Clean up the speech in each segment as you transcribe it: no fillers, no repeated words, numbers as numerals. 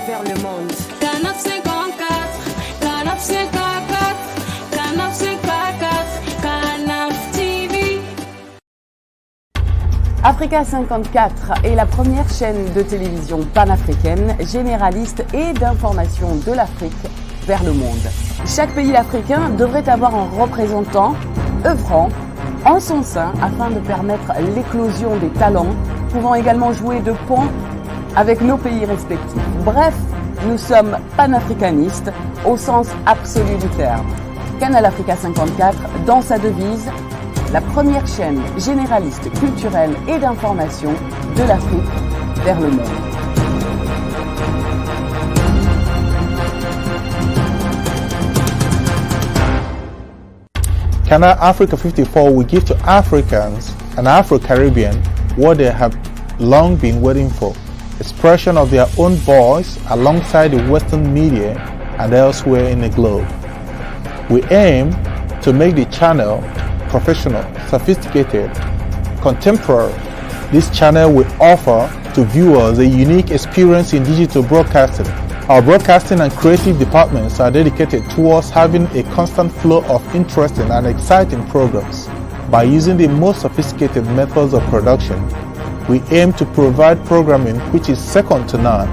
vers le monde. Canap 54, Canap 54, Canap 54, Canap TV. Africa 54 est la première chaîne de télévision panafricaine, généraliste et d'information de l'Afrique vers le monde. Chaque pays africain devrait avoir un représentant œuvrant en son sein afin de permettre l'éclosion des talents, pouvant également jouer de pont avec nos pays respectifs. Bref, nous sommes panafricanistes au sens absolu du terme. Canal Africa 54, dans sa devise, la première chaîne généraliste, culturelle et d'information de l'Afrique vers le monde. Canal Africa 54 will give to Africans and Afro-Caribbean what they have long been waiting for, expression of their own voice alongside the Western media and elsewhere in the globe. We aim to make the channel professional, sophisticated, contemporary. This channel will offer to viewers a unique experience in digital broadcasting. Our broadcasting and creative departments are dedicated towards having a constant flow of interesting and exciting programs. By using the most sophisticated methods of production, we aim to provide programming which is second to none,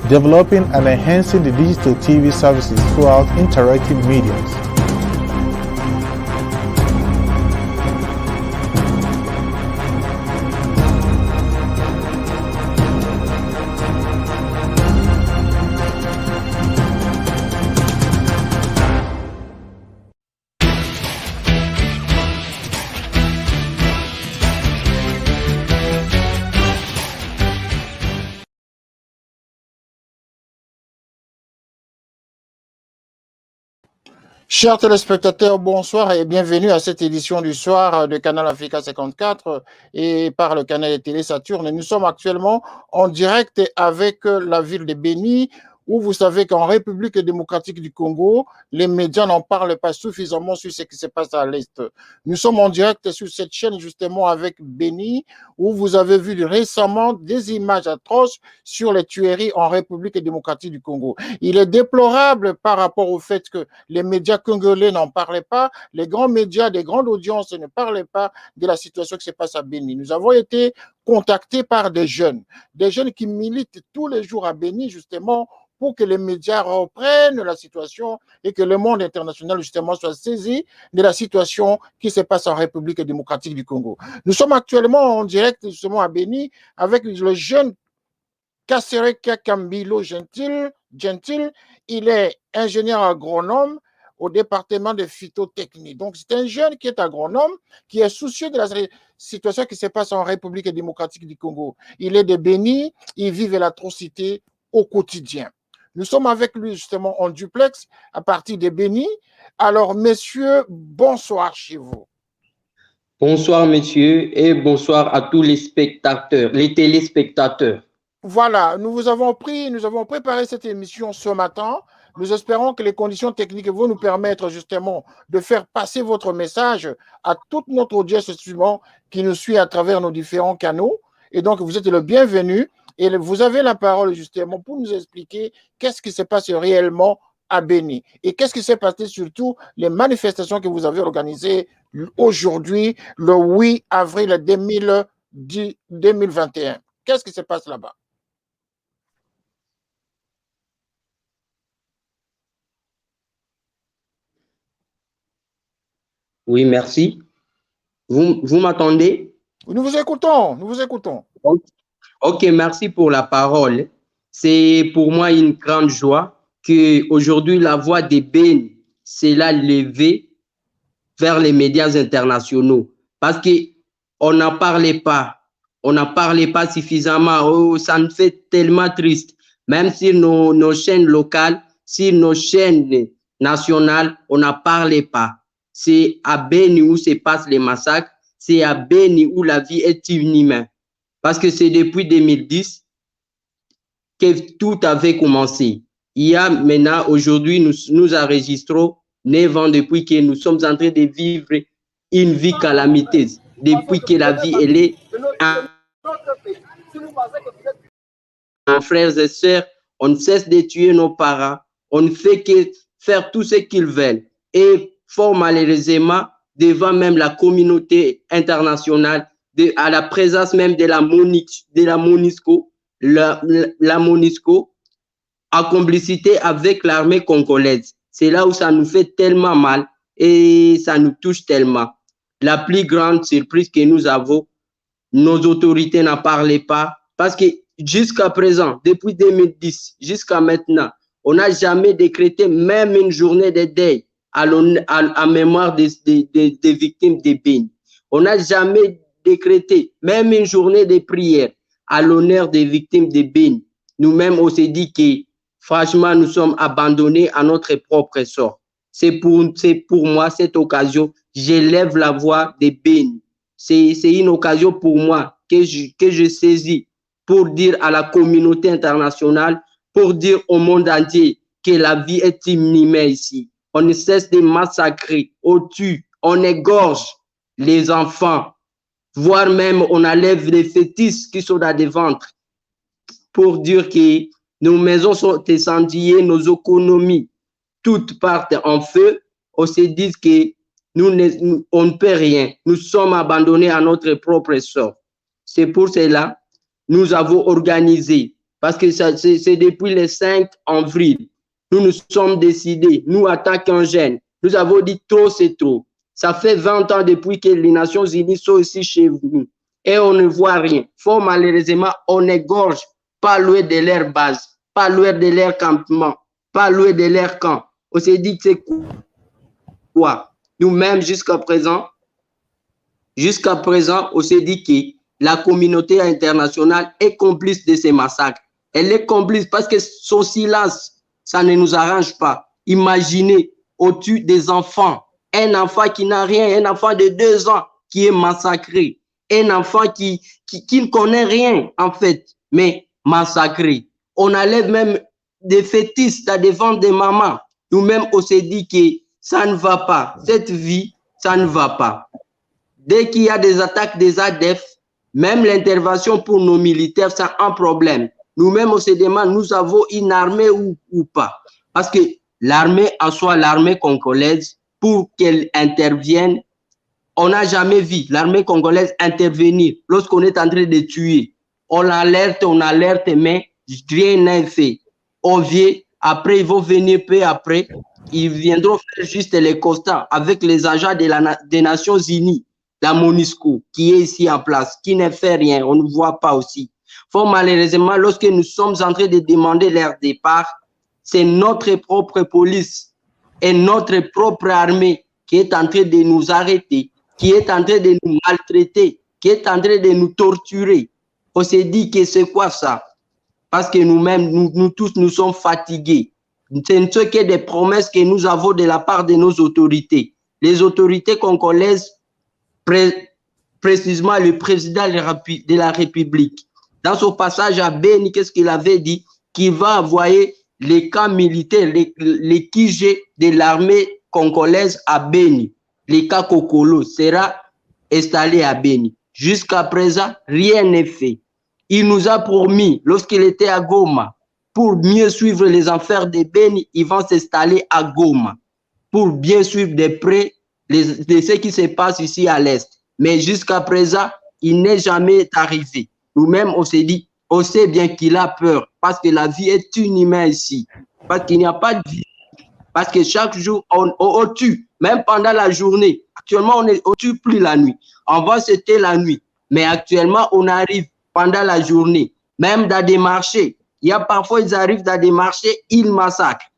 developing and enhancing the digital TV services throughout interactive mediums. Chers téléspectateurs, bonsoir et bienvenue à cette édition du soir de Canal Africa 54 et par le canal de télé Saturne. Nous sommes actuellement en direct avec la ville de Béni, où vous savez qu'en République démocratique du Congo, les médias n'en parlent pas suffisamment sur ce qui se passe à l'Est. Nous sommes en direct sur cette chaîne justement avec Béni, où vous avez vu récemment des images atroces sur les tueries en République démocratique du Congo. Il est déplorable par rapport au fait que les médias congolais n'en parlaient pas, les grands médias des grandes audiences ne parlaient pas de la situation qui se passe à Béni. Nous avons été contactés par des jeunes qui militent tous les jours à Béni justement pour que les médias reprennent la situation et que le monde international justement soit saisi de la situation qui se passe en République démocratique du Congo. Nous sommes actuellement en direct justement à Béni avec le jeune Kasereka Kambilo Gentil. Il est ingénieur agronome au département de phytotechnie. Donc, c'est un jeune qui est agronome, qui est soucieux de la situation qui se passe en République démocratique du Congo. Il est de Béni, il vit l'atrocité au quotidien. Nous sommes avec lui justement en duplex à partir de Béni. Alors, messieurs, bonsoir chez vous. Bonsoir, messieurs, et bonsoir à tous les spectateurs, les téléspectateurs. Voilà, nous avons préparé cette émission ce matin. Nous espérons que les conditions techniques vont nous permettre justement de faire passer votre message à toute notre audience qui nous suit à travers nos différents canaux. Et donc, vous êtes le bienvenu et vous avez la parole justement pour nous expliquer qu'est-ce qui se passe réellement à Béni et qu'est-ce qui s'est passé surtout les manifestations que vous avez organisées aujourd'hui, le 8 avril 2021. Qu'est-ce qui se passe là-bas? Oui, merci. Vous m'entendez? Nous vous écoutons, nous vous écoutons. Ok, merci pour la parole. C'est pour moi une grande joie qu'aujourd'hui la voix des Béni s'est levée vers les médias internationaux parce qu'on n'en parlait pas. On n'en parlait pas suffisamment. Oh, ça me fait tellement triste. Même sur nos chaînes locales, sur nos chaînes nationales, on n'en parlait pas. C'est à Béni où se passent les massacres. C'est à Béni où la vie est inhumaine. Parce que c'est depuis 2010 que tout avait commencé. Il y a maintenant, aujourd'hui, nous enregistrons 9 ans depuis que nous sommes en train de vivre une vie calamiteuse. Depuis que la vie, elle est en frères et sœurs, On ne cesse de tuer nos parents. On ne fait que faire tout ce qu'ils veulent. Et fort malheureusement, devant même la communauté internationale, à la présence même de la MONUSCO, la MONUSCO, en complicité avec l'armée congolaise. C'est là où ça nous fait tellement mal et ça nous touche tellement. La plus grande surprise que nous avons, nos autorités n'en parlaient pas parce que jusqu'à présent, depuis 2010 jusqu'à maintenant, on n'a jamais décrété même une journée de deuil à mémoire des victimes de Béni. On n'a jamais décrété même une journée de prière à l'honneur des victimes de Béni. Nous-mêmes, on s'est dit que franchement, nous sommes abandonnés à notre propre sort. C'est pour moi cette occasion, j'élève la voix des Béni. C'est une occasion pour moi que je saisis pour dire à la communauté internationale, pour dire au monde entier que la vie est inhumaine ici. On ne cesse de massacrer, on tue, on égorge les enfants, voire même on enlève les fœtus qui sont dans des ventres pour dire que nos maisons sont incendiées, nos économies, toutes partent en feu. On se dit que on ne peut rien. Nous sommes abandonnés à notre propre sort. C'est pour cela nous avons organisé, parce que c'est depuis le 5 avril, nous nous sommes décidés, nous attaquons jeunes. Nous avons dit trop, c'est trop. Ça fait 20 ans depuis que les Nations Unies sont ici chez nous et on ne voit rien. Fort malheureusement, on égorge pas loin de leur base, pas loin de leur campement, pas loin de leur camp. On s'est dit que c'est quoi? Nous-mêmes, jusqu'à présent, on s'est dit que la communauté internationale est complice de ces massacres. Elle est complice parce que son silence, ça ne nous arrange pas. Imaginez, au-dessus des enfants, un enfant qui n'a rien, un enfant de 2 ans qui est massacré, un enfant qui ne connaît rien en fait, mais massacré. On enlève même des fœtus dans des ventres de mamans. Nous-mêmes, on s'est dit que ça ne va pas. Cette vie, ça ne va pas. Dès qu'il y a des attaques des ADF, même l'intervention pour nos militaires, c'est un problème. Nous-mêmes, on se demande, nous avons une armée ou pas? Parce que l'armée, en soi, l'armée congolaise, pour qu'elle intervienne, on n'a jamais vu l'armée congolaise intervenir lorsqu'on est en train de tuer. On alerte, mais rien n'est fait. On vient, après, ils vont venir peu après, ils viendront faire juste les constats avec les agents des Nations Unies, la MONUSCO, qui est ici en place, qui ne fait rien, on ne voit pas aussi. Fort malheureusement, lorsque nous sommes en train de demander leur départ, c'est notre propre police et notre propre armée qui est en train de nous arrêter, qui est en train de nous maltraiter, qui est en train de nous torturer. On s'est dit que c'est quoi ça? Parce que nous-mêmes, nous tous, nous sommes fatigués. Ce ne sont que des promesses que nous avons de la part de nos autorités. Les autorités congolaises, précisément le président de la République, dans son passage à Béni, qu'est-ce qu'il avait dit? Qu'il va envoyer les camps militaires, les QG de l'armée congolaise à Béni. Les cas Kokolo sera installé à Béni. Jusqu'à présent, rien n'est fait. Il nous a promis, lorsqu'il était à Goma, pour mieux suivre les affaires de Béni, ils vont s'installer à Goma, pour bien suivre de près ce qui se passe ici à l'Est. Mais jusqu'à présent, il n'est jamais arrivé. Nous-mêmes, on s'est dit, on sait bien qu'il a peur, parce que la vie est inhumaine ici, parce qu'il n'y a pas de vie, parce que chaque jour, on tue, même pendant la journée. Actuellement, on ne tue plus la nuit. Avant, c'était la nuit. Mais actuellement, on arrive pendant la journée, même dans des marchés. Il y a parfois, ils arrivent dans des marchés, ils massacrent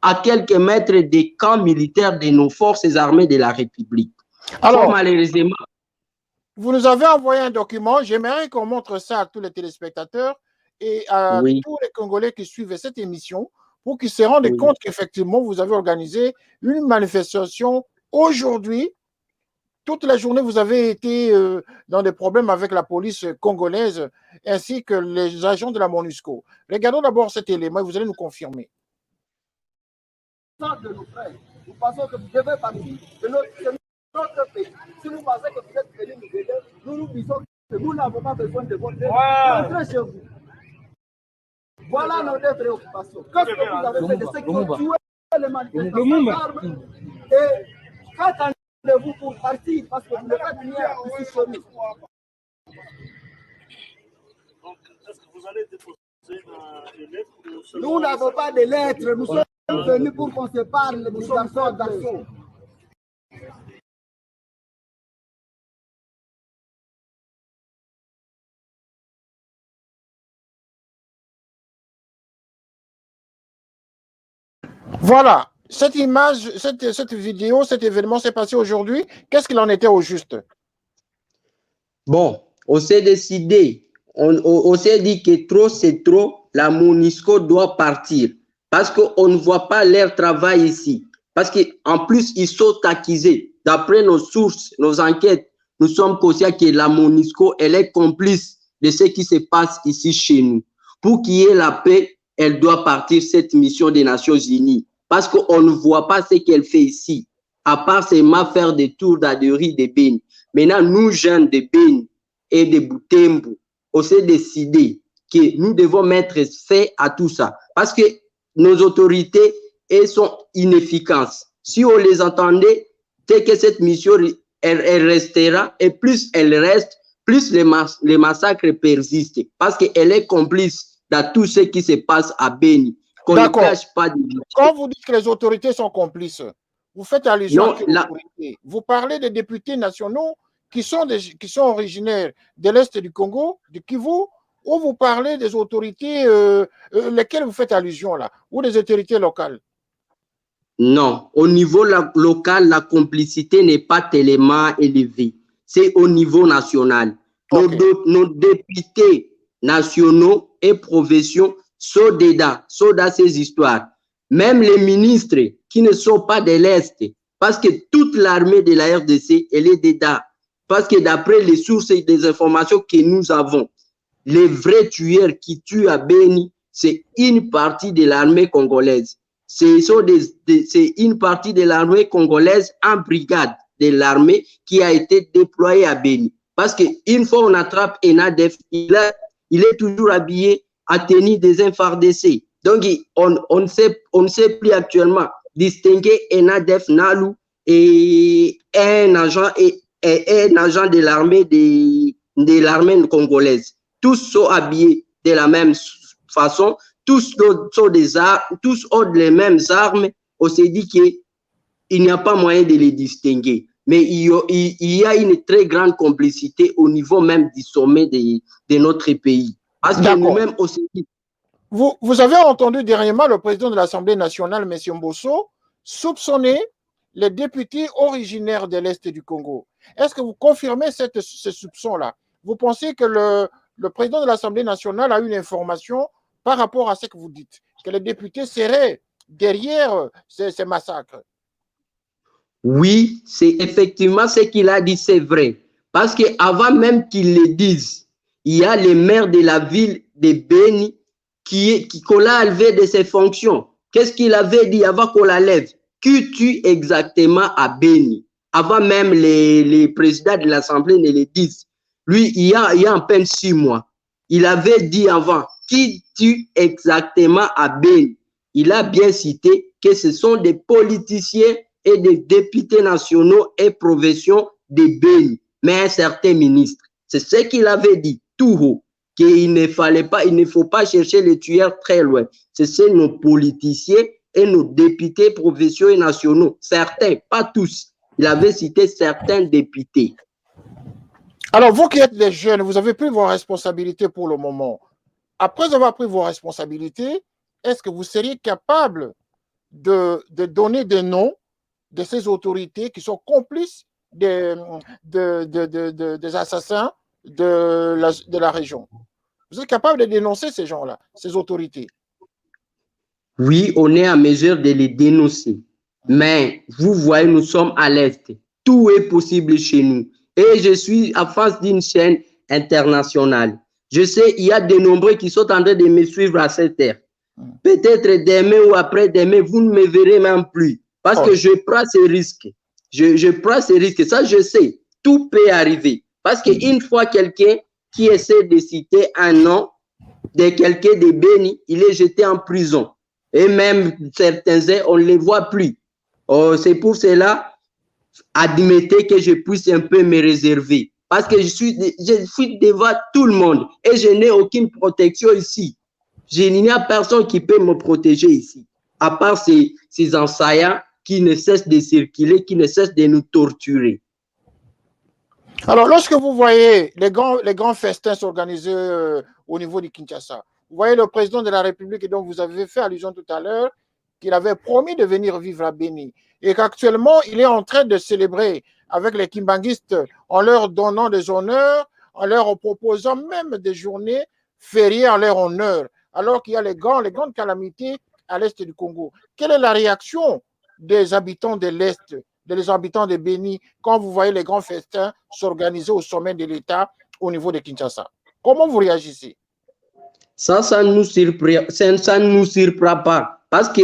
à quelques mètres des camps militaires de nos forces armées de la République. Alors, malheureusement, vous nous avez envoyé un document. J'aimerais qu'on montre ça à tous les téléspectateurs et à tous les Congolais qui suivent cette émission pour qu'ils se rendent compte qu'effectivement, vous avez organisé une manifestation aujourd'hui. Toute la journée, vous avez été dans des problèmes avec la police congolaise ainsi que les agents de la MONUSCO. Regardons d'abord cet élément et vous allez nous confirmer. De nos frères, nous pensons que vous devez partir de notre pays. Si vous pensez que vous êtes venus nous aider, nous nous disons que nous n'avons pas besoin de votre aide. Rentrez chez vous. Voilà nos deux préoccupations. Qu'est-ce que vous avez fait de ceux qui ont tué les manifestants d'armes et qu'attendez-vous pour partir parce que vous n'êtes pas venu ici chez nous. Donc, est-ce que vous allez déposer une lettre? Nous n'avons pas de lettres, nous sommes venus pour qu'on se parle, nous sommes garçons. Voilà, cette image, cette vidéo, cet événement s'est passé aujourd'hui. Qu'est-ce qu'il en était au juste? Bon, on s'est décidé, on s'est dit que trop c'est trop, la MONUSCO doit partir parce qu'on ne voit pas leur travail ici. Parce qu'en plus, ils sont accusés. D'après nos sources, nos enquêtes, nous sommes conscients que la MONUSCO, elle est complice de ce qui se passe ici chez nous. Pour qu'il y ait la paix, elle doit partir cette mission des Nations Unies. Parce qu'on ne voit pas ce qu'elle fait ici, à part seulement faire des tours d'Adéry de Beni. Maintenant, nous, jeunes de Beni et de Butembo, on s'est décidé que nous devons mettre fin à tout ça. Parce que nos autorités, elles sont inefficaces. Si on les entendait, c'est que cette mission, elle restera, et plus elle reste, plus les massacres persistent. Parce qu'elle est complice dans tout ce qui se passe à Beni. Qu'on ne cache pas de... Quand vous dites que les autorités sont complices, vous faites allusion à quelles autorités? Vous parlez des députés nationaux qui sont originaires de l'Est du Congo, du Kivu, ou vous parlez des autorités lesquelles vous faites allusion là, ou des autorités locales? Non, au niveau local, la complicité n'est pas tellement élevée. C'est au niveau national. Okay. Nos députés nationaux et provinciaux sont dedans, sont dans ces histoires. Même les ministres qui ne sont pas de l'Est, parce que toute l'armée de la RDC, elle est dedans. Parce que d'après les sources et des informations que nous avons, les vrais tueurs qui tuent à Beni, c'est une partie de l'armée congolaise. C'est une partie de l'armée congolaise en brigade de l'armée qui a été déployée à Beni. Parce qu'une fois on attrape un ADF, il est toujours habillé à tenir des FARDC. Donc, on ne sait plus actuellement distinguer un ADF Nalu et un agent de l'armée congolaise. Tous sont habillés de la même façon, tous ont les mêmes armes. On s'est dit qu'il n'y a pas moyen de les distinguer. Mais il y a une très grande complicité au niveau même du sommet de notre pays. Parce que nous-mêmes aussi. Vous avez entendu dernièrement le président de l'Assemblée nationale, M. Mbosso, soupçonner les députés originaires de l'Est du Congo. Est-ce que vous confirmez ce soupçon-là? Vous pensez que le président de l'Assemblée nationale a une information par rapport à ce que vous dites, que les députés seraient derrière ces massacres? Oui, c'est effectivement ce qu'il a dit, c'est vrai. Parce qu'avant même qu'il le dise, il y a les maires de la ville de Beni qu'on l'a enlevé de ses fonctions. Qu'est-ce qu'il avait dit avant qu'on la lève? Qui tue exactement à Beni? Avant même les présidents de l'Assemblée ne le disent. Lui, il y a à peine 6 mois, il avait dit avant, qui tue exactement à Beni? Il a bien cité que ce sont des politiciens et des députés nationaux et provinciaux de Beni, mais un certain ministre. C'est ce qu'il avait dit tout haut, qu'il ne faut pas chercher les tueurs très loin. C'est nos politiciens et nos députés provinciaux et nationaux. Certains, pas tous. Il avait cité certains députés. Alors, vous qui êtes des jeunes, vous avez pris vos responsabilités pour le moment. Après avoir pris vos responsabilités, est-ce que vous seriez capable de donner des noms de ces autorités qui sont complices des assassins de la région? Vous êtes capable de dénoncer ces gens-là, ces autorités? Oui, on est en mesure de les dénoncer. Mais vous voyez, nous sommes à l'Est. Tout est possible chez nous. Et je suis en face d'une chaîne internationale. Je sais, il y a de nombreux qui sont en train de me suivre à cette heure. Peut-être demain ou après-demain, vous ne me verrez même plus. Parce que je prends ces risques. Je prends ces risques. Ça, je sais. Tout peut arriver. Parce qu'une fois quelqu'un qui essaie de citer un nom de quelqu'un de Béni, il est jeté en prison. Et même certains, on ne les voit plus. Oh, c'est pour cela, admettez que je puisse un peu me réserver. Parce que je suis devant tout le monde et je n'ai aucune protection ici. Il n'y a personne qui peut me protéger ici, à part ces enseignants qui ne cessent de circuler, qui ne cessent de nous torturer. Alors, lorsque vous voyez les grands festins s'organiser au niveau de Kinshasa, vous voyez le président de la République dont vous avez fait allusion tout à l'heure, qu'il avait promis de venir vivre à Béni et qu'actuellement, il est en train de célébrer avec les Kimbanguistes en leur donnant des honneurs, en leur proposant même des journées fériées en leur honneur, alors qu'il y a les grandes calamités à l'est du Congo. Quelle est la réaction des habitants de l'Est, des habitants de Béni, quand vous voyez les grands festins s'organiser au sommet de l'État au niveau de Kinshasa? Comment vous réagissez? Ça ne nous surprend pas. Parce que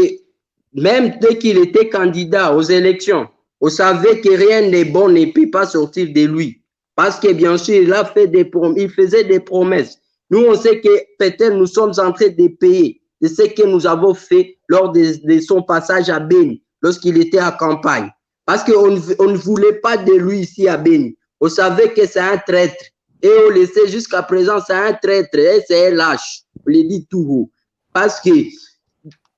même dès qu'il était candidat aux élections, on savait que rien n'est bon ne peut pas sortir de lui. Parce que bien sûr, il faisait des promesses. Nous, on sait que peut-être nous sommes en train de payer de ce que nous avons fait lors de son passage à Béni, lorsqu'il était en campagne. Parce qu'on ne voulait pas de lui ici à Béni. On savait que c'est un traître. Et on le sait jusqu'à présent, c'est un traître et c'est un lâche. On le dit tout haut. Parce que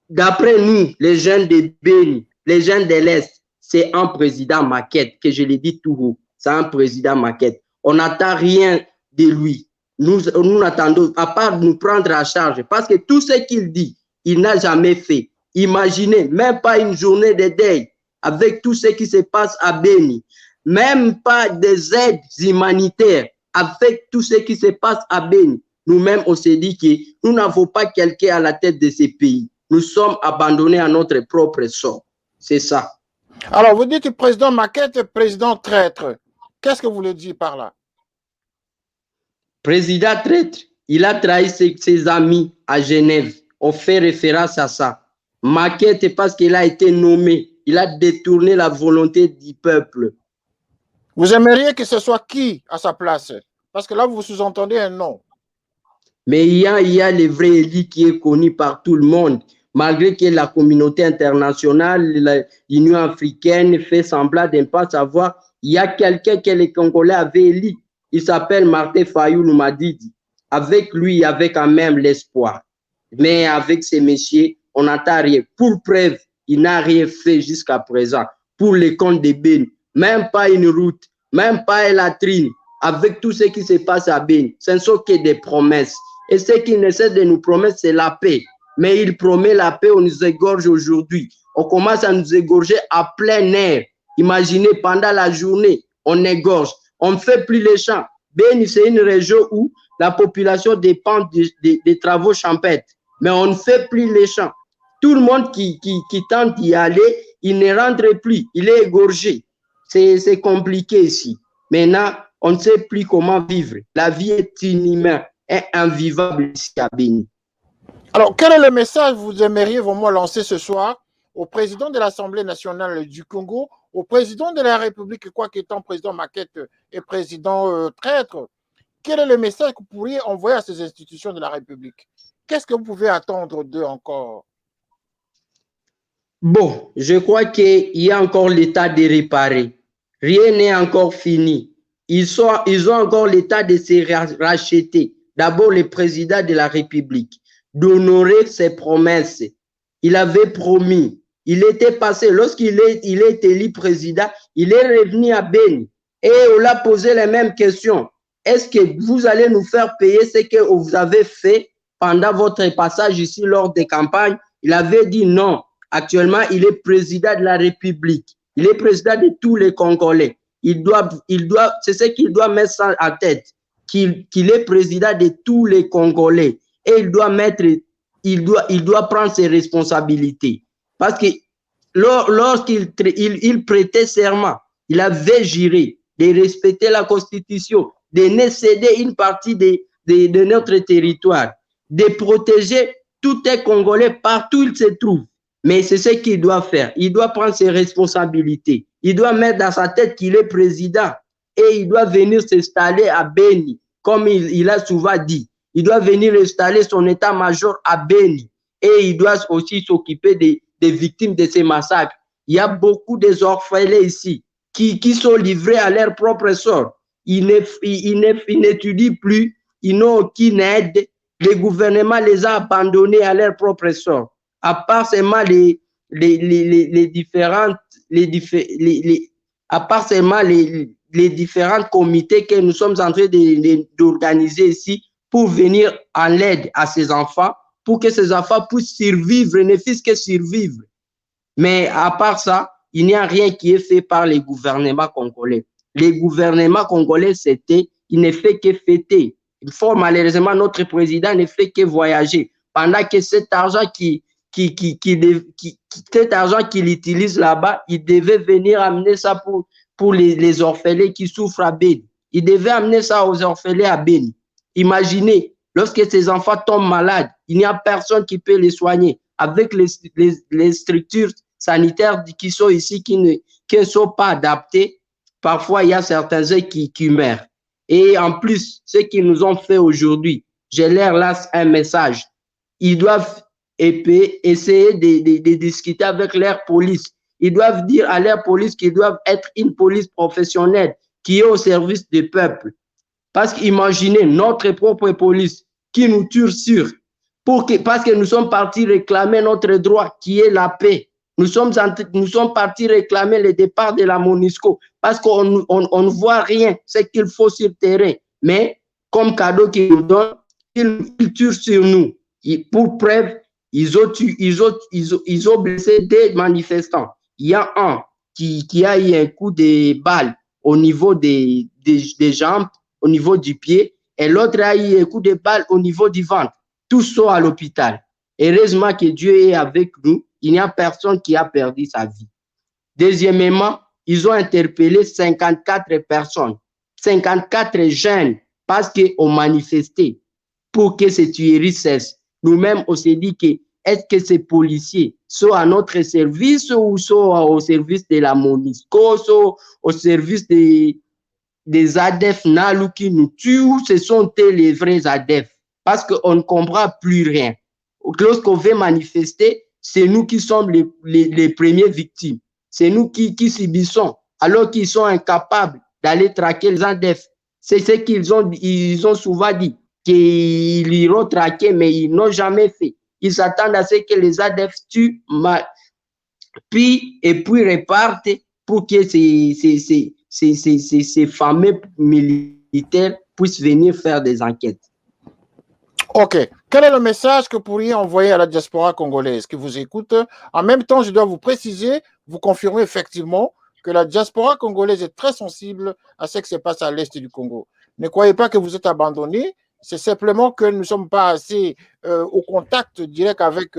d'après nous, les jeunes de Béni, les jeunes de l'Est, c'est un président maquette, que je l'ai dit tout haut. C'est un président maquette. On n'attend rien de lui. Nous n'attendons, à part nous prendre à charge. Parce que tout ce qu'il dit, il n'a jamais fait. Imaginez, même pas une journée de deuil avec tout ce qui se passe à Béni. Même pas des aides humanitaires avec tout ce qui se passe à Béni. Nous-mêmes, on s'est dit que nous n'avons pas quelqu'un à la tête de ces pays. Nous sommes abandonnés à notre propre sort. C'est ça. Alors, vous dites président maquette, président traître. Qu'est-ce que vous voulez dire par là? Président traître, il a trahi ses amis à Genève. On fait référence à ça. Maquette parce qu'il a été nommé. Il a détourné la volonté du peuple. Vous aimeriez que ce soit qui à sa place? Parce que là, vous sous-entendez un nom. Mais il y a le vrai Élie qui est connu par tout le monde. Malgré que la communauté internationale, l'Union africaine fait semblant de ne pas savoir, il y a quelqu'un que les Congolais avaient élu. Il s'appelle Martin Fayulu Madidi. Avec lui, il y avait quand même l'espoir. Mais avec ces messieurs, on n'attend rien. Pour preuve, il n'a rien fait jusqu'à présent. Pour les comptes de Béni, même pas une route, même pas une latrine. Avec tout ce qui se passe à Béni, ce ne sont que des promesses. Et ce qu'il essaie de nous promettre, c'est la paix. Mais il promet la paix, on nous égorge aujourd'hui. On commence à nous égorger à plein air. Imaginez, pendant la journée, on égorge. On ne fait plus les champs. Béni, c'est une région où la population dépend des travaux champêtres. Mais on ne fait plus les champs. Tout le monde qui tente d'y aller, il ne rentre plus. Il est égorgé. C'est compliqué ici. Maintenant, on ne sait plus comment vivre. La vie est inhumaine et invivable ici à Béni. Alors, quel est le message que vous aimeriez vraiment lancer ce soir au président de l'Assemblée nationale du Congo, au président de la République, quoi qu'étant président maquette et président traître? Quel est le message que vous pourriez envoyer à ces institutions de la République? Qu'est-ce que vous pouvez attendre d'eux encore? Bon, je crois qu'il y a encore l'état de réparer. Rien n'est encore fini. Ils ont encore l'état de se racheter. D'abord, le président de la République, d'honorer ses promesses. Il avait promis. Il était passé, lorsqu'il est élu président, il est revenu à Béni. Et on l'a posé les mêmes questions. Est-ce que vous allez nous faire payer ce que vous avez fait pendant votre passage ici lors des campagnes? Il avait dit non. Actuellement, il est président de la République. Il est président de tous les Congolais. C'est ce qu'il doit mettre ça en tête, qu'il est président de tous les Congolais. Et il doit prendre ses responsabilités. Parce que lorsqu'il prêtait serment, il avait juré de respecter la Constitution, de ne céder une partie de notre territoire, de protéger tous les Congolais partout où ils se trouvent. Mais c'est ce qu'il doit faire. Il doit prendre ses responsabilités. Il doit mettre dans sa tête qu'il est président et il doit venir s'installer à Béni, comme il a souvent dit. Il doit venir installer son état-major à Beni. Et il doit aussi s'occuper des victimes de ces massacres. Il y a beaucoup des orphelins ici qui sont livrés à leur propre sort. Ils n'étudient plus, ils n'ont aucune aide. Le gouvernement les a abandonnés à leur propre sort. À part seulement les différents comités que nous sommes en train d'organiser ici pour venir en aide à ces enfants, pour que ces enfants puissent survivre, ne fût-ce que survivre. Mais à part ça, il n'y a rien qui est fait par les gouvernements congolais. Les gouvernements congolais, il ne fait que fêter. Fort malheureusement, notre président ne fait que voyager. Pendant que cet argent cet argent qu'il utilise là-bas, il devait venir amener ça pour les orphelins qui souffrent à Beni. Il devait amener ça aux orphelins à Beni. Imaginez, lorsque ces enfants tombent malades, il n'y a personne qui peut les soigner. Avec les structures sanitaires qui sont ici, qui ne sont pas adaptées, parfois il y a certains qui meurent. Et en plus, ce qu'ils nous ont fait aujourd'hui, je leur lance un message. Ils doivent essayer de discuter avec leur police. Ils doivent dire à leur police qu'ils doivent être une police professionnelle qui est au service du peuple. Parce qu'imaginez notre propre police qui nous torture parce que nous sommes partis réclamer notre droit qui est la paix. Nous sommes partis réclamer le départ de la MONUSCO parce qu'on ne voit rien, ce qu'il faut sur le terrain. Mais comme cadeau qu'ils nous donnent, ils tuent sur nous. Pour preuve, ils ont blessé des manifestants. Il y a un qui a eu un coup de balle au niveau des jambes, au niveau du pied, et l'autre a eu un coup de balle au niveau du ventre. Tous sont à l'hôpital. Heureusement que Dieu est avec nous. Il n'y a personne qui a perdu sa vie. Deuxièmement, ils ont interpellé 54 personnes, 54 jeunes, parce qu'ils ont manifesté pour que ces tueries cessent. Nous-mêmes, on s'est dit que est-ce que ces policiers sont à notre service ou sont au service de la MONUSCO, sont au service des ADF Nalu qui nous tuent, ou ce sont les vrais ADF? Parce qu'on ne comprend plus rien. Lorsqu'on veut manifester, c'est nous qui sommes les premières victimes. C'est nous qui subissons, alors qu'ils sont incapables d'aller traquer les ADF. C'est ce ils ont souvent dit, qu'ils iront traquer, mais ils n'ont jamais fait. Ils s'attendent à ce que les ADF tuent, puis repartent pour que ces fameux militaires puissent venir faire des enquêtes. Ok. Quel est le message que vous pourriez envoyer à la diaspora congolaise qui vous écoute? En même temps, je dois vous préciser, vous confirmer effectivement que la diaspora congolaise est très sensible à ce qui se passe à l'est du Congo. Ne croyez pas que vous êtes abandonnés, c'est simplement que nous ne sommes pas assez au contact direct avec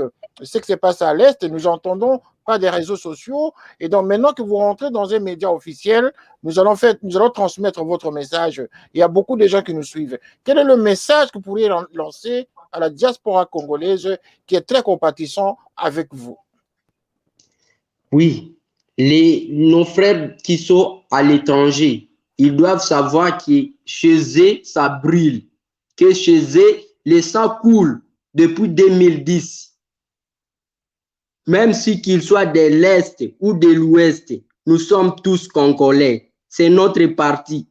ce qui se passe à l'est. Nous entendons pas des réseaux sociaux. Et donc, maintenant que vous rentrez dans un média officiel, nous allons transmettre votre message. Il y a beaucoup de gens qui nous suivent. Quel est le message que vous pourriez lancer à la diaspora congolaise qui est très compatissant avec vous? Oui, nos frères qui sont à l'étranger, ils doivent savoir que chez eux, ça brûle. Que chez eux, le sang coule depuis 2010. Même si qu'ils soient de l'Est ou de l'Ouest, nous sommes tous Congolais. C'est notre patrie.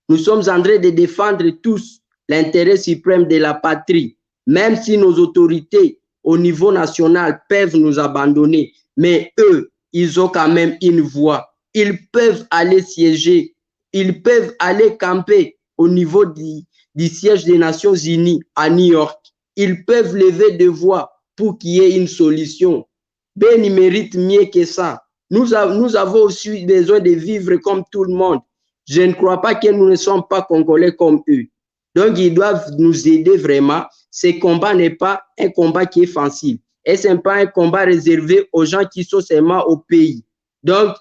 Nous sommes en train de défendre tous l'intérêt suprême de la patrie. Même si nos autorités au niveau national peuvent nous abandonner, mais eux, ils ont quand même une voix. Ils peuvent aller siéger, ils peuvent aller camper au niveau du siège des Nations Unies à New York. Ils peuvent lever des voix pour qu'il y ait une solution. Beni mérite mieux que ça. Nous avons aussi besoin de vivre comme tout le monde. Je ne crois pas que nous ne sommes pas Congolais comme eux. Donc, ils doivent nous aider vraiment. Ce combat n'est pas un combat qui est facile. Et ce n'est pas un combat réservé aux gens qui sont seulement au pays. Donc,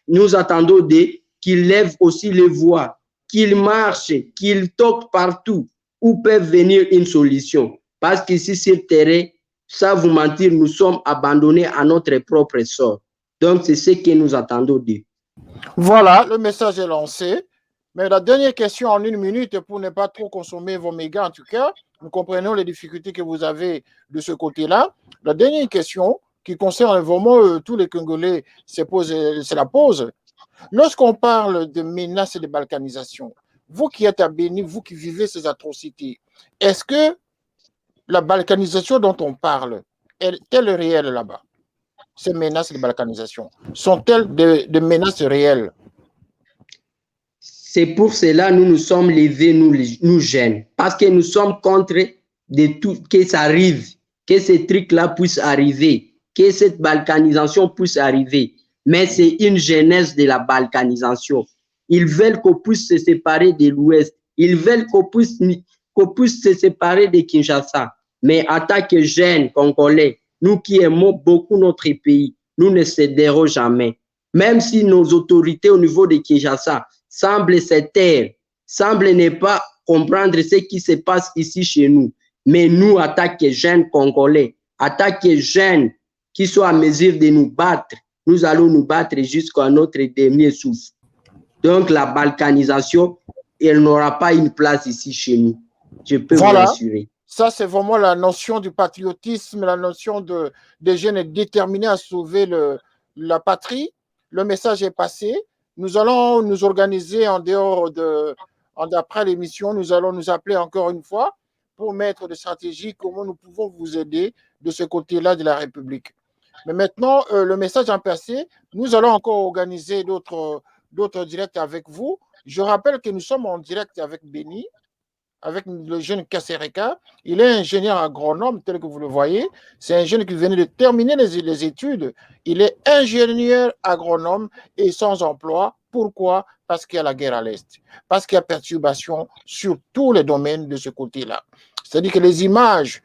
nous attendons d'eux qu'ils lèvent aussi les voix, qu'ils marchent, qu'ils toquent partout où peut venir une solution. Parce qu'ici, sur le terrain, sans vous mentir, nous sommes abandonnés à notre propre sort. Donc, c'est ce que nous attendons d'eux. Voilà, le message est lancé. Mais la dernière question en 1 minute, pour ne pas trop consommer vos mégas, en tout cas, nous comprenons les difficultés que vous avez de ce côté-là. La dernière question qui concerne vraiment tous les Congolais, c'est la pause. Lorsqu'on parle de menaces et de balkanisation, vous qui êtes à Béni, vous qui vivez ces atrocités, est-ce que la balkanisation dont on parle est-elle réelle là-bas? Ces menaces de balkanisation sont-elles des menaces réelles? C'est pour cela que nous nous sommes levés, nous jeunes, parce que nous sommes contre de tout, que ça arrive, que ces trucs-là puissent arriver, que cette balkanisation puisse arriver. Mais c'est une genèse de la balkanisation. Ils veulent qu'on puisse se séparer de l'Ouest. Ils veulent qu'on puisse se séparer de Kinshasa. Mais en tant que jeunes Congolais, nous qui aimons beaucoup notre pays, nous ne céderons jamais. Même si nos autorités au niveau de Kinshasa semblent se taire, semblent ne pas comprendre ce qui se passe ici chez nous. Mais nous, en tant que jeunes Congolais, en tant que jeunes qui sont à mesure de nous battre, nous allons nous battre jusqu'à notre dernier souffle. Donc, la balkanisation, elle n'aura pas une place ici chez nous. Je peux vous l'assurer. Ça, c'est vraiment la notion du patriotisme, la notion des jeunes déterminés à sauver la patrie. Le message est passé. Nous allons nous organiser après l'émission. Nous allons nous appeler encore une fois pour mettre des stratégies, comment nous pouvons vous aider de ce côté-là de la République. Mais maintenant, le message est passé. Nous allons encore organiser d'autres directs avec vous. Je rappelle que nous sommes en direct avec Béni, avec le jeune Kasereka. Il est ingénieur agronome, tel que vous le voyez. C'est un jeune qui venait de terminer les études. Il est ingénieur agronome et sans emploi. Pourquoi? Parce qu'il y a la guerre à l'Est. Parce qu'il y a perturbation sur tous les domaines de ce côté-là. C'est-à-dire que les images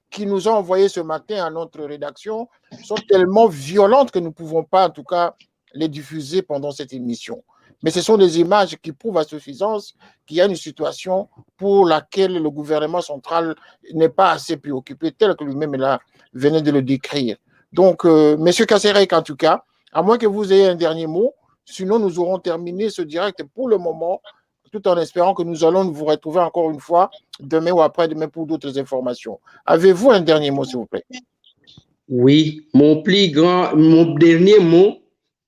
qui nous ont envoyées ce matin à notre rédaction sont tellement violentes que nous ne pouvons pas, en tout cas, les diffuser pendant cette émission. Mais ce sont des images qui prouvent à suffisance qu'il y a une situation pour laquelle le gouvernement central n'est pas assez préoccupé, tel que lui-même venait de le décrire. Donc, M. Kaserek, en tout cas, à moins que vous ayez un dernier mot, sinon nous aurons terminé ce direct pour le moment, tout en espérant que nous allons vous retrouver encore une fois demain ou après-demain pour d'autres informations. Avez-vous un dernier mot, s'il vous plaît? Oui, mon dernier mot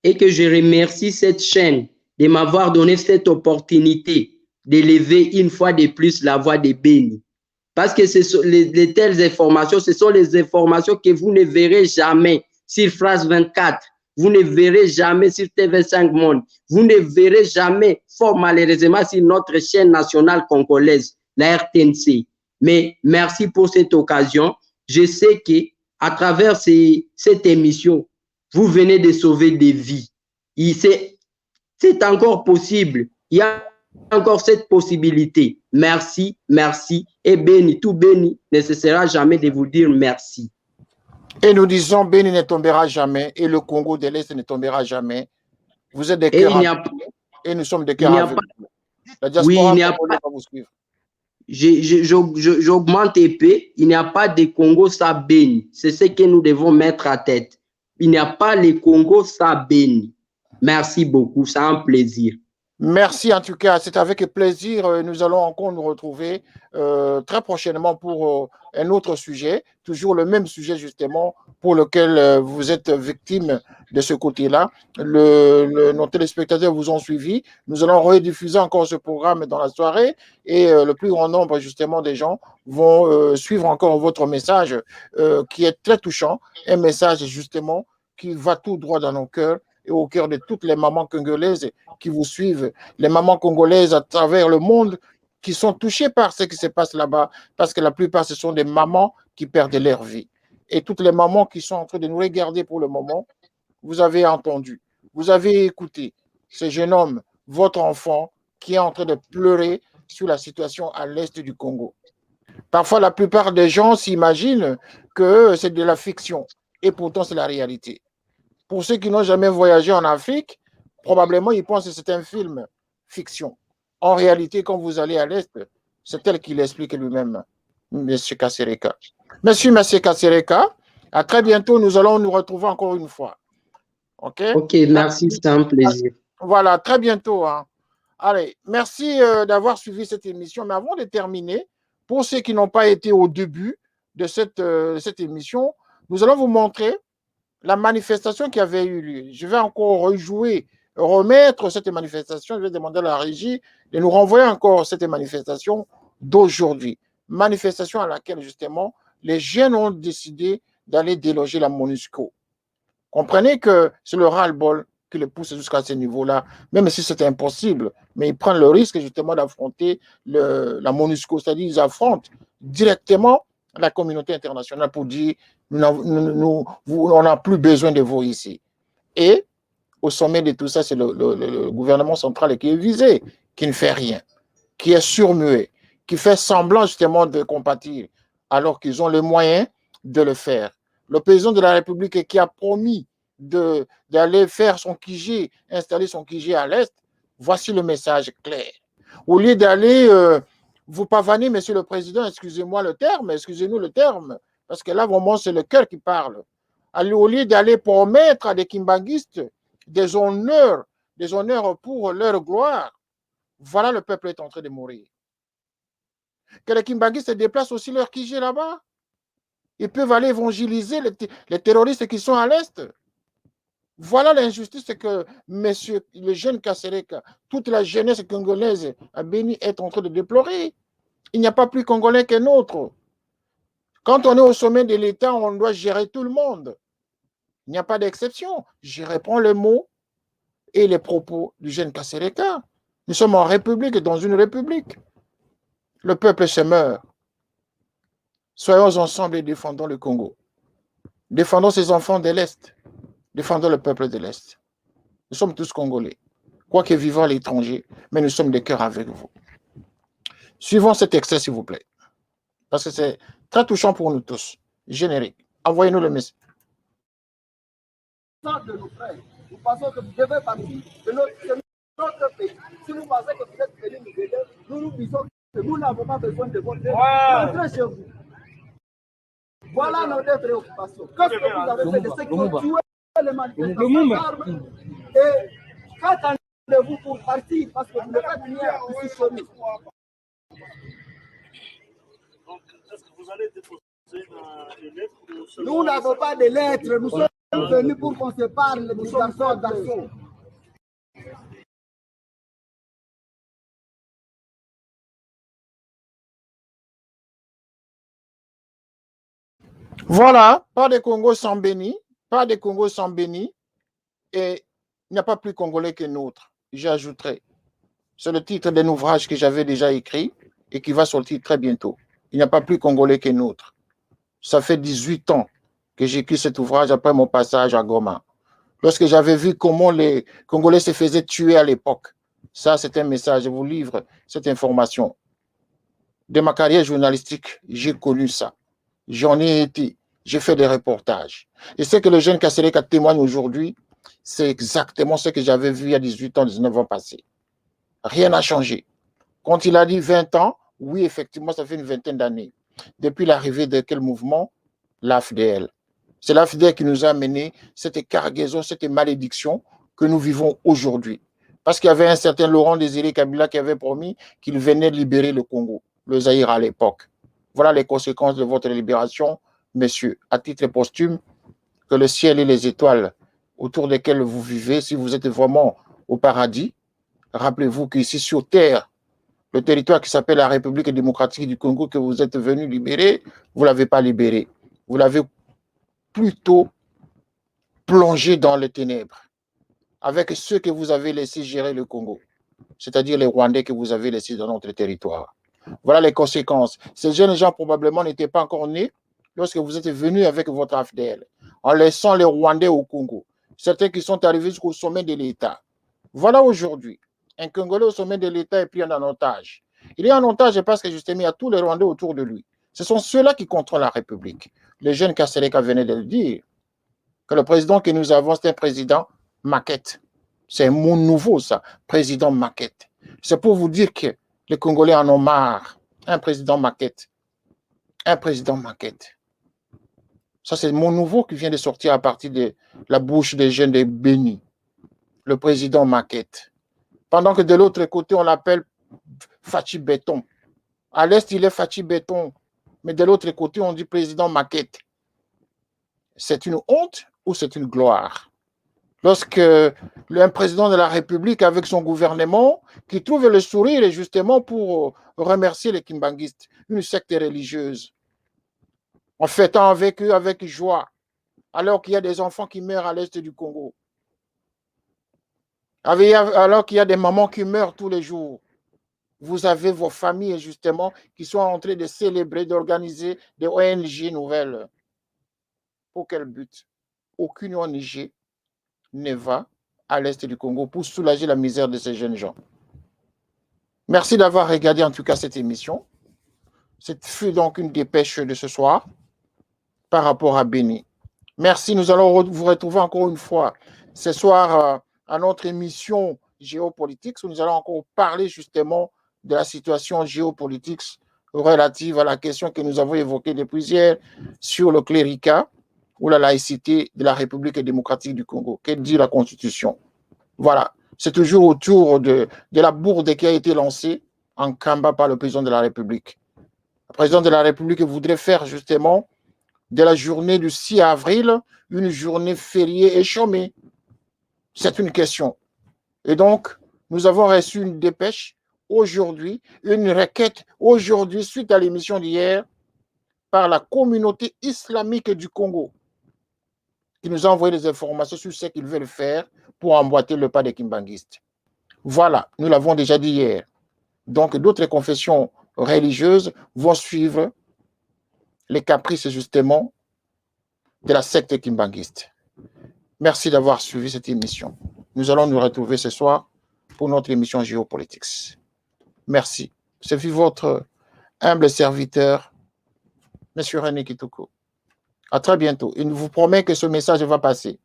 est que je remercie cette chaîne de m'avoir donné cette opportunité d'élever une fois de plus la voix de Béni. Parce que les telles informations, ce sont les informations que vous ne verrez jamais sur France 24. Vous ne verrez jamais sur TV5 Monde. Vous ne verrez jamais, fort malheureusement, sur notre chaîne nationale congolaise, la RTNC. Mais merci pour cette occasion. Je sais qu'à travers cette émission, vous venez de sauver des vies. C'est encore possible. Il y a encore cette possibilité. Merci, merci. Et béni, tout béni ne cessera jamais de vous dire merci. Et nous disons, Béni ne tombera jamais et le Congo de l'Est ne tombera jamais. Vous êtes des cœurs et nous sommes des cœurs avec vous. La diaspora va vous suivre. J'augmente épée. Il n'y a pas de Congo sans Béni. C'est ce que nous devons mettre à tête. Il n'y a pas le Congo sans Béni. Merci beaucoup, c'est un plaisir. Merci en tout cas, c'est avec plaisir. Nous allons encore nous retrouver très prochainement pour un autre sujet, toujours le même sujet justement pour lequel vous êtes victime de ce côté-là. Nos téléspectateurs vous ont suivi. Nous allons rediffuser encore ce programme dans la soirée et le plus grand nombre justement des gens vont suivre encore votre message qui est très touchant, un message justement qui va tout droit dans nos cœurs et au cœur de toutes les mamans congolaises qui vous suivent, les mamans congolaises à travers le monde qui sont touchées par ce qui se passe là-bas, parce que la plupart, ce sont des mamans qui perdent leur vie. Et toutes les mamans qui sont en train de nous regarder pour le moment, vous avez entendu, vous avez écouté ce jeune homme, votre enfant, qui est en train de pleurer sur la situation à l'est du Congo. Parfois, la plupart des gens s'imaginent que c'est de la fiction, et pourtant, c'est la réalité. Pour ceux qui n'ont jamais voyagé en Afrique, probablement ils pensent que c'est un film fiction. En réalité, quand vous allez à l'Est, c'est tel qu'il explique lui-même, M. Kasereka. Merci, M. Kasereka. À très bientôt, nous allons nous retrouver encore une fois. OK, merci, c'est un plaisir. Voilà, très bientôt. Hein. Allez, merci d'avoir suivi cette émission. Mais avant de terminer, pour ceux qui n'ont pas été au début de cette émission, nous allons vous montrer la manifestation qui avait eu lieu. Je vais encore remettre cette manifestation. Je vais demander à la régie de nous renvoyer encore cette manifestation d'aujourd'hui. Manifestation à laquelle, justement, les jeunes ont décidé d'aller déloger la MONUSCO. Comprenez que c'est le ras-le-bol qui les pousse jusqu'à ce niveau-là, même si c'est impossible, mais ils prennent le risque justement d'affronter la MONUSCO, c'est-à-dire ils affrontent directement la communauté internationale pour dire on n'a plus besoin de vous ici. Et au sommet de tout ça, c'est le gouvernement central qui est visé, qui ne fait rien, qui est surmué, qui fait semblant justement de compatir, alors qu'ils ont les moyens de le faire. Le président de la République qui a promis d'aller faire son QG, installer son QG à l'Est, voici le message clair. Au lieu d'aller vous pavaner, monsieur le président, excusez-nous le terme, parce que là, vraiment, c'est le cœur qui parle. Au lieu d'aller promettre à des kimbanguistes des honneurs pour leur gloire, voilà, le peuple est en train de mourir. Que les kimbanguistes déplacent aussi leur QG là-bas. Ils peuvent aller évangéliser les terroristes qui sont à l'Est. Voilà l'injustice que monsieur, le jeune Kasereka, toute la jeunesse congolaise à Béni est en train de déplorer. Il n'y a pas plus congolais qu'un autre. Quand on est au sommet de l'État, on doit gérer tout le monde. Il n'y a pas d'exception. Je reprends les mots et les propos du jeune Kasereka. Nous sommes en république, dans une république. Le peuple se meurt. Soyons ensemble et défendons le Congo. Défendons ces enfants de l'Est. Défendons le peuple de l'Est. Nous sommes tous Congolais. Quoique vivant à l'étranger, mais nous sommes de cœur avec vous. Suivons cet extrait, s'il vous plaît. Parce que c'est très touchant pour nous tous. Générique. Envoyez-nous le message. De nos frères. Nous pensons que vous devez partir de notre pays. Si vous pensez que vous êtes venus nous aider, nous nous disons que nous n'avons pas besoin de votre aide. Rentrez chez vous. Voilà notre préoccupation. Qu'est-ce que vous avez fait de ceux qui ont tué les manifestants d'armes? Et qu'attendez-vous pour partir? Parce que vous ne faites rien ici chez nous. Donc, est-ce que vous allez déposer une lettre? Nous n'avons pas de lettres. Nous sommes venus pour qu'on se parle. Nous sommes garçons. Voilà, pas de Congo sans Béni, pas de Congo sans Béni, et il n'y a pas plus congolais que nôtre. J'ajouterai. C'est le titre d'un ouvrage que j'avais déjà écrit et qui va sortir très bientôt. Il n'y a pas plus congolais que nôtre. Ça fait 18 ans que j'ai écrit cet ouvrage après mon passage à Goma. Lorsque j'avais vu comment les Congolais se faisaient tuer à l'époque, ça c'est un message, je vous livre cette information. De ma carrière journalistique, j'ai connu ça. J'en ai été, j'ai fait des reportages. Et ce que le jeune Kasereka témoigne aujourd'hui, c'est exactement ce que j'avais vu il y a 18 ans, 19 ans passés. Rien n'a changé. Quand il a dit 20 ans, oui, effectivement, ça fait une vingtaine d'années. Depuis l'arrivée de quel mouvement? L'AFDL. C'est l'AFDL qui nous a amené cette cargaison, cette malédiction que nous vivons aujourd'hui. Parce qu'il y avait un certain Laurent Désiré Kabila qui avait promis qu'il venait libérer le Congo, le Zaïre à l'époque. Voilà les conséquences de votre libération, messieurs. À titre posthume, que le ciel et les étoiles autour desquelles vous vivez, si vous êtes vraiment au paradis, rappelez-vous qu'ici sur Terre, le territoire qui s'appelle la République démocratique du Congo que vous êtes venu libérer, vous ne l'avez pas libéré. Vous l'avez plutôt plongé dans les ténèbres avec ceux que vous avez laissés gérer le Congo, c'est-à-dire les Rwandais que vous avez laissés dans notre territoire. Voilà les conséquences. Ces jeunes gens probablement n'étaient pas encore nés lorsque vous êtes venus avec votre AFDL, en laissant les Rwandais au Congo. Certains qui sont arrivés jusqu'au sommet de l'État. Voilà aujourd'hui, un Congolais au sommet de l'État est pris en otage. Il est en otage parce que justement, il y a tous les Rwandais autour de lui. Ce sont ceux-là qui contrôlent la République. Le jeune Kasereka venait de le dire, que le président que nous avons, c'est un président maquette. C'est un mot nouveau, ça, président maquette. C'est pour vous dire que les Congolais en ont marre. Un président maquette. Un président maquette. Ça, c'est le mot nouveau qui vient de sortir à partir de la bouche des jeunes de Béni. Le président maquette. Pendant que de l'autre côté, on l'appelle Fachi Béton. À l'est, il est Fachi Béton. Mais de l'autre côté, on dit président Maquette. C'est une honte ou c'est une gloire? Lorsque un président de la République, avec son gouvernement, qui trouve le sourire justement pour remercier les Kimbanguistes, une secte religieuse, en fêtant avec eux avec joie, alors qu'il y a des enfants qui meurent à l'est du Congo, alors qu'il y a des mamans qui meurent tous les jours. Vous avez vos familles, justement, qui sont en train de célébrer, d'organiser des ONG nouvelles. Pour quel but? Aucune ONG ne va à l'est du Congo pour soulager la misère de ces jeunes gens. Merci d'avoir regardé en tout cas cette émission. Ce fut donc une dépêche de ce soir par rapport à Béni. Merci, nous allons vous retrouver encore une fois ce soir à notre émission géopolitique où nous allons encore parler justement de la situation géopolitique relative à la question que nous avons évoquée depuis hier sur le cléricat ou la laïcité de la République démocratique du Congo. Que dit la Constitution? Voilà, c'est toujours autour de la bourde qui a été lancée en Kamba par le président de la République. Le président de la République voudrait faire justement de la journée du 6 avril une journée fériée et chômée. C'est une question. Et donc, nous avons reçu une dépêche aujourd'hui, une requête aujourd'hui, suite à l'émission d'hier, par la communauté islamique du Congo, qui nous a envoyé des informations sur ce qu'ils veulent faire pour emboîter le pas des Kimbanguistes. Voilà, nous l'avons déjà dit hier. Donc, d'autres confessions religieuses vont suivre les caprices, justement, de la secte kimbanguiste. Merci d'avoir suivi cette émission. Nous allons nous retrouver ce soir pour notre émission Géopolitics. Merci. Ce fut votre humble serviteur, M. René Kitoko. À très bientôt. Et nous vous promettons que ce message va passer.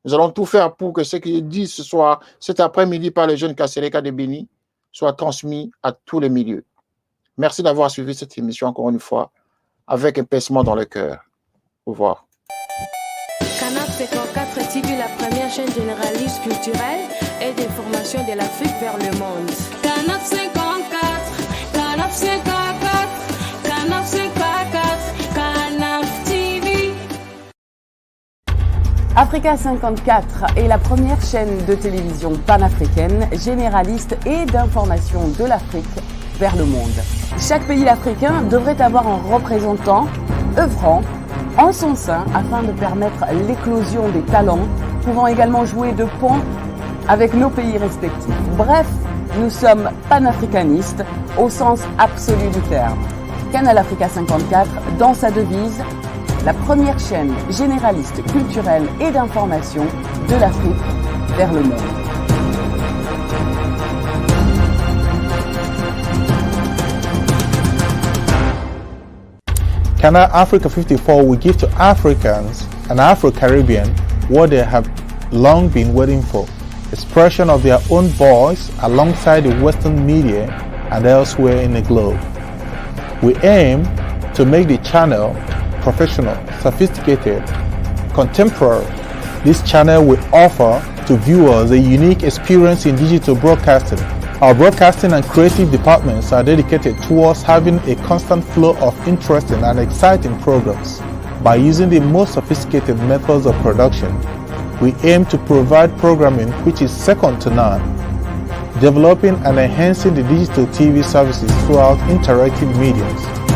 Nous allons tout faire pour que ce qui est dit ce soir, cet après-midi par les jeunes Kassereka de Béni, soit transmis à tous les milieux. Merci d'avoir suivi cette émission encore une fois, avec un pincement dans le cœur. Au revoir. Canal 54 TV, la première chaîne généraliste culturelle et d'information de l'Afrique vers le monde. Canal 54, Canal 54, Canal 54, Canal TV. Africa 54 est la première chaîne de télévision panafricaine, généraliste et d'information de l'Afrique vers le monde. Chaque pays africain devrait avoir un représentant œuvrant en son sein afin de permettre l'éclosion des talents, pouvant également jouer de pont avec nos pays respectifs. Bref, nous sommes panafricanistes au sens absolu du terme. Canal Africa 54, dans sa devise, la première chaîne généraliste culturelle et d'information de l'Afrique vers le monde. Canal Africa 54 will give to Africans and Afro-Caribbean what they have long been waiting for, expression of their own voice alongside the Western media and elsewhere in the globe. We aim to make the channel professional, sophisticated, contemporary. This channel will offer to viewers a unique experience in digital broadcasting. Our broadcasting and creative departments are dedicated towards having a constant flow of interesting and exciting programs. By using the most sophisticated methods of production, we aim to provide programming which is second to none, developing and enhancing the digital TV services throughout interactive mediums.